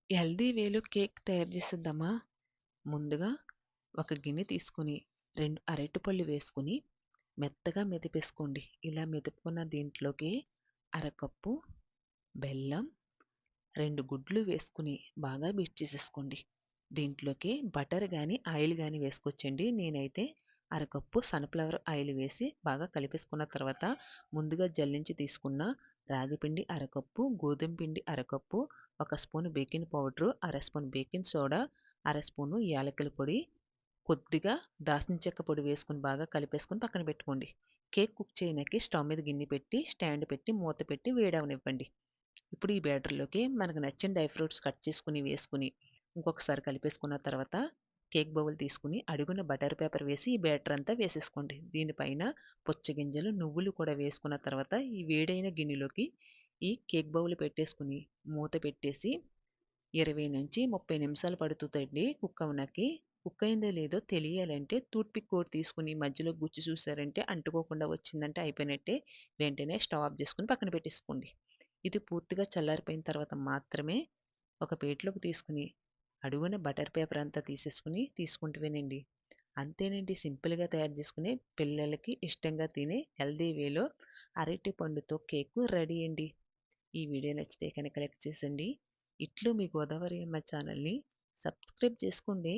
Healthy వేలో cake తయారు చేసేద్దామా? ముందుగా ఒక గిన్నె తీసుకొని 2 అరటిపళ్ళు వేసుకొని మెత్తగా మెదిపేసుకోండి. ఇలా మెదుపుకున్న దీంట్లోకి అరకప్పు బెల్లం, 2 గుడ్లు వేసుకొని బాగా బీట్ చేసేసుకోండి. దీంట్లోకి బటర్ గానీ, ఆయిల్ గానీ వేసుకోవచ్చండి. నేనైతే అరకప్పు సన్‌ఫ్లవర్ ఆయిల్ వేసి బాగా కలిపేసుకున్న తర్వాత ముందుగా జల్లించి తీసుకున్న రాగిపిండి అరకప్పు, గోధుమ పిండి అరకప్పు, ఒక స్పూను బేకింగ్ పౌడరు, అర స్పూన్ బేకింగ్ సోడా, అర స్పూను యాలకుల పొడి, కొద్దిగా దాల్చిన చెక్క పొడి వేసుకొని బాగా కలిపేసుకొని పక్కన పెట్టుకోండి. కేక్ కుక్ చేయనీకి స్టవ్ మీద గిన్నె పెట్టి, స్టాండ్ పెట్టి, మూత పెట్టి వేడవ్వనివ్వండి. ఇప్పుడు ఈ బ్యాటర్‌లోకి మనకు నచ్చిన డ్రై ఫ్రూట్స్ కట్ చేసుకొని వేసుకొని, ఇంకొకసారి కలిపేసుకున్న తర్వాత కేక్ బౌల్ తీసుకొని అడుగున బటర్ పేపర్ వేసి ఈ బ్యాటర్ అంతా వేసేసుకోండి. దీనిపైన పుచ్చగింజలు, నువ్వులు కూడా వేసుకున్న తర్వాత ఈ వేడైన గిన్నెలోకి ఈ కేక్ బౌల్ పెట్టేసుకొని మూత పెట్టేసి 20-30 నిమిషాలు పడుతుందండి కుక్ అవ్వనకి. కుక్ అయిందో లేదో తెలియాలంటే టూత్ పిక్ ఒకటి తీసుకొని మధ్యలో గుచ్చి చూసారంటే అంటుకోకుండా వచ్చిందంటే అయిపోయినట్టే. వెంటనే స్టవ్ ఆఫ్ చేసుకొని పక్కన పెట్టేసుకోండి. ఇది పూర్తిగా చల్లారిపోయిన తర్వాత మాత్రమే ఒక ప్లేట్‌లోకి తీసుకొని అడుగున బటర్ పేపర్ అంతా తీసేసుకొని తీసుకుంటేనండి. అంతేనండి, సింపుల్‌గా తయారు చేసుకునే పిల్లలకి ఇష్టంగా తినే హెల్తీ వేలో అరటి పండుతో కేకు రెడీ అండి. ఈ వీడియో నచ్చితే కనుక లైక్ చేసండి. ఇట్లు మీ గోదావరి అమ్మ ఛానల్‌ని సబ్స్క్రైబ్ చేసుకోండి.